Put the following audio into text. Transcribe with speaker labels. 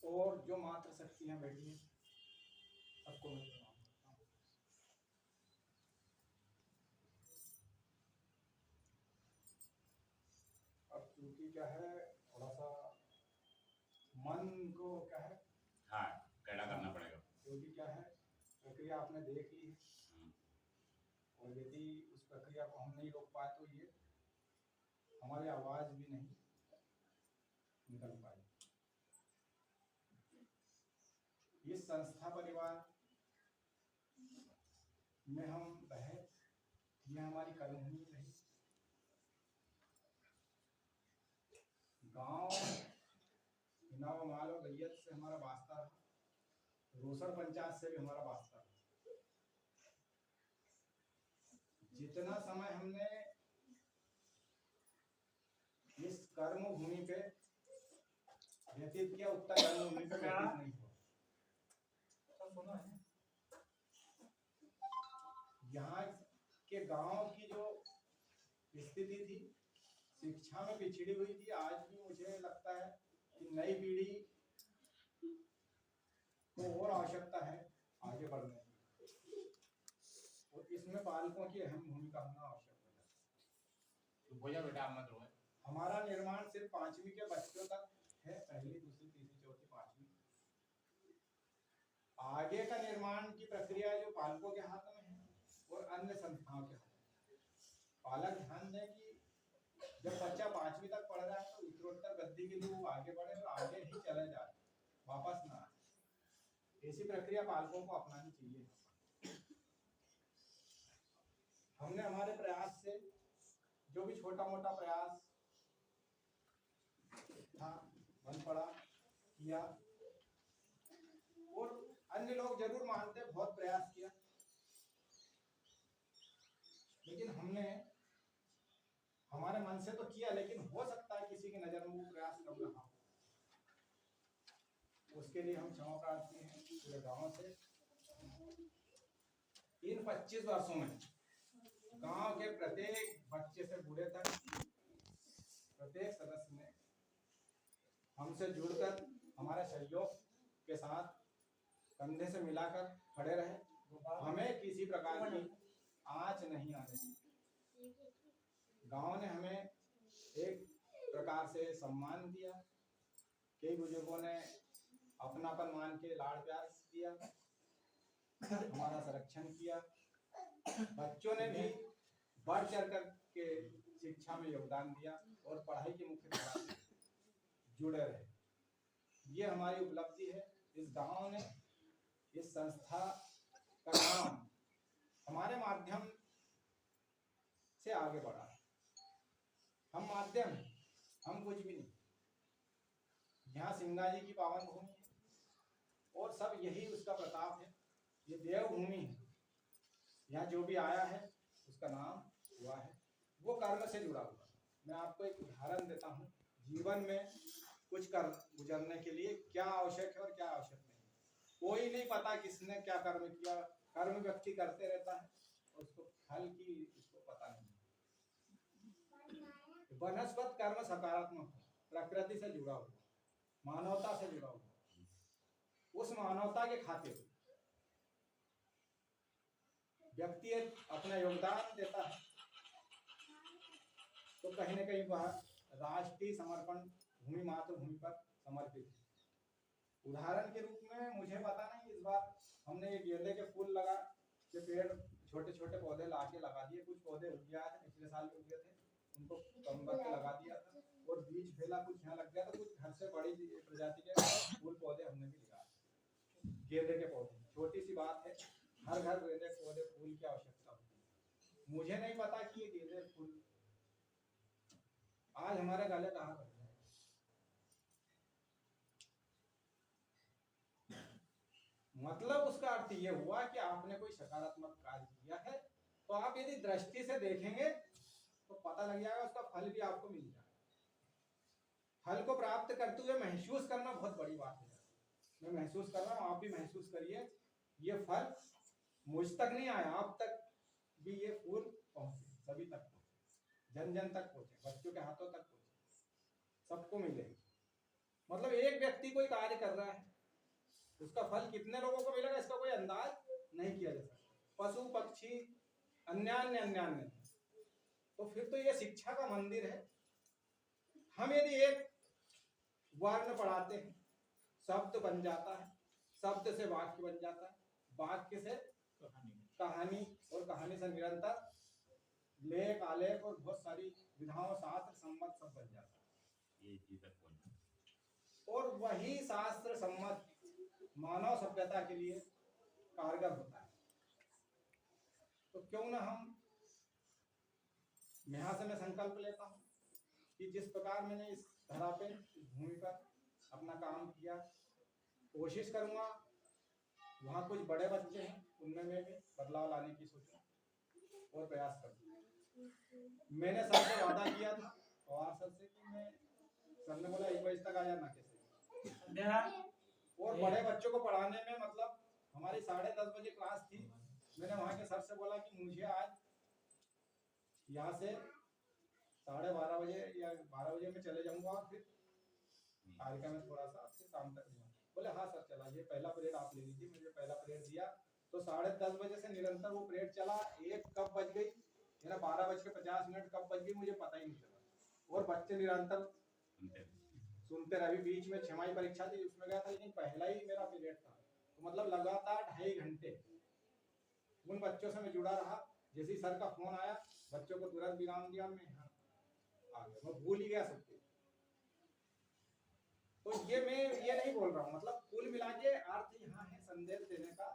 Speaker 1: और जो मात्र शक्तियाँ बैठी हैं सबको मैं प्रणाम करता हूँ। अब क्योंकि क्या है, थोड़ा सा मन को क्या है,
Speaker 2: हाँ कैडा करना पड़ेगा,
Speaker 1: क्योंकि क्या है प्रक्रिया आपने देख ली है और यदि उस प्रक्रिया को हम नहीं रोक पाए तो ये हमारी आवाज भी नहीं निकल पाई। इस संस्था परिवार में हम रहे, यह हमारी कर्मभूमि रही। गांव हिनावा माल और रैयत से हमारा वास्ता रहा, रोसड़ पंचायत से भी हमारा वास्ता रहा। जितना समय हमने इस कर्म भूमि पे व्यतीत किया उतना कर्म भूमि पे व्यतीत नहीं हुआ। सब सुना है? यहाँ के गांव की जो स्थिति थी, शिक्षा में पिछड़ी हुई थी। आज भी मुझे लगता है कि नई पीढ़ी को और आवश्यकता है आगे बढ़ने की, और इसमें पालकों की अहम भूमिका होना आवश्यक है।
Speaker 2: तो भैया बेटा आप मत रोए।
Speaker 1: हमारा निर्माण सिर्फ 5वीं के बच्चों तक है, पहली दूसरी तीसरी चौथी 5वीं। आगे का निर्माण की प्रक्रिया जो पालकों के हाथ में है और अन्य संस्थाओं के हाथ में। पालक ध्यान दें कि जब बच्चा 5वीं तक पढ़ रहा है तो उत्तरोत्तर गद्दी के लिए वो आगे बढ़े और आगे ही चले जाए, वापस ना आए। ऐसी प्रक्रिया पालकों को अपनानी चाहिए। हमने हमारे प्रयास से जो भी छोटा मोटा प्रयास था बन पड़ा किया, और अन्य लोग जरूर मानते बहुत प्रयास किया, लेकिन हमने हमारे मन से तो किया, लेकिन हो सकता है किसी की नजर में वो प्रयास कम रहा हो। उसके लिए हम क्षमा प्रार्थी हैं पूरे गांव से। इन 25 वर्षों में गांव के प्रत्येक बच्चे से बूढ़े तक प्रत्येक सदस्य ने हमसे जुड़कर हमारे सहयोग के साथ कंधे से मिलाकर खड़े रहे। हमें किसी प्रकार की आंच नहीं आने दी। गांव ने हमें एक प्रकार से सम्मान दिया, कई बुजुर्गों ने अपनापन मान के लाड़ प्यार दिया, हमारा संरक्षण किया। बच्चों ने भी बढ़ चढ़ कर के शिक्षा में योगदान दिया और पढ़ाई की मुख्य धारा से जुड़े रहे। ये हमारी उपलब्धि है। इस गांव ने, इस संस्था का नाम हमारे माध्यम से आगे बढ़ा। हम माध्यम हैं, हम कुछ भी नहीं। यहाँ सिंगा जी की पावन भूमि है और सब यही उसका प्रताप है। ये देवभूमि है। यहाँ जो भी आया है उसका नाम हुआ है, वो कर्म से जुड़ा हुआ है। मैं आपको एक उदाहरण देता हूँ। जीवन में कुछ कर गुजरने के लिए क्या आवश्यक है और क्या आवश्यक नहीं। कोई नहीं पता किसने क्या कर्म किया। कर्म व्यक्ति करते रहता है और उसको फल की उसको पता नहीं। वनस्पत कर्म सकारात्मक है, प्रकृति से जुड़ा हुआ, मानवता से जुड़ा हुआ। उस मानवता के खातिर व्यक्ति अपना योगदान देता है तो कहीं ना कहीं वह राष्ट्रीय समर्पण भूमि मातृभूमि पर समर्पित है। उदाहरण के रूप में मुझे पता नहीं, इस बार हमने ये गेंदे के फूल लगा के पेड़ छोटे छोटे पौधे ला के लगा दिए। कुछ पौधे उग गया थे, पिछले साल उग गए थे, उनको कम करके लगा दिया था और बीज फैला कुछ यहाँ लग गया था। कुछ घर से बड़ी प्रजाति के फूल पौधे हमने भी लगाए। गेंदे के पौधे छोटी सी बात है, हर घर गेंदे के पौधे फूल की आवश्यकता होती है। मुझे नहीं पता कि ये गेंदे फूल आज हमारे गले कहाँ पर है। मतलब उसका अर्थ ये हुआ कि आपने कोई सकारात्मक कार्य किया है, तो आप यदि दृष्टि से देखेंगे तो पता लग जाएगा, उसका फल भी आपको मिल जाएगा। फल को प्राप्त करते हुए महसूस करना बहुत बड़ी बात है। मैं महसूस कर रहा हूँ, आप भी महसूस करिए। ये फल मुझ तक नहीं आया, आप तक भी ये फूल पहुंचे, सभी तक पहुंचे, जन जन तक पहुंचे, बच्चों के हाथों तक पहुंचे, सबको मिले। मतलब एक व्यक्ति कोई कार्य कर रहा है, उसका फल कितने लोगों को मिलेगा इसका कोई अंदाज नहीं किया जा सकता। पशु पक्षी अन्यान्य अन्यान्य, तो फिर तो ये शिक्षा का मंदिर है। हम यदि एक वर्ण पढ़ाते हैं, शब्द बन जाता है, शब्द से वाक्य बन जाता है, वाक्य से कहानी, और कहानी से निरंतर लेख आलेख और बहुत सारी विधाओं शास्त्र सम्मत सब बन जाता है।
Speaker 2: ये चीज तक पहुंचा।
Speaker 1: और वही शास्त्र सम्मत मानव सभ्यता के लिए कारगर होता है। तो क्यों ना हम, यहाँ से मैं संकल्प लेता हूँ कि जिस प्रकार मैंने इस धरा पे, इस भूमि पर अपना काम किया, कोशिश करूँगा वहाँ कुछ बड़े बच्चे हैं उनमें मैं भी बदलाव लाने की सोचूं और प्रयास करूँ। मैंने सर से वादा किया था पवार सर से कि मैं, सर ने बोला 1 बजे तक आ जाना कैसे, और बड़े बच्चों को पढ़ाने में मतलब हमारी 10:30 बजे क्लास थी। मैंने वहाँ के सर से बोला कि मुझे आज यहाँ से 12:30 बजे या 12 बजे मैं चले जाऊँगा और फिर कार्यक्रम में थोड़ा सा फिर शाम तक दूंगा। बोले हाँ सर चला, ये पहला पीरियड आप ले लीजिए। मुझे पहला पीरियड दिया तो 10:30 बजे से निरंतर वो पीरियड चला। एक कब बज गई, मेरा 12:50 कब बज गई मुझे पता ही नहीं चला। और बच्चे निरंतर सुनते रहे। अभी बीच में 6वीं परीक्षा थी उसमें गया था, लेकिन पहला ही मेरा पीरियड था, तो मतलब लगातार 2.5 घंटे उन बच्चों से मैं जुड़ा रहा। जैसे ही सर का फोन आया, बच्चों को तुरंत विराम दिया, मैं यहाँ आ गया, मैं भूल ही गया सब कुछ। तो ये मैं ये नहीं बोल रहा हूँ, मतलब कुल मिला के अर्थ यहाँ है संदेश देने का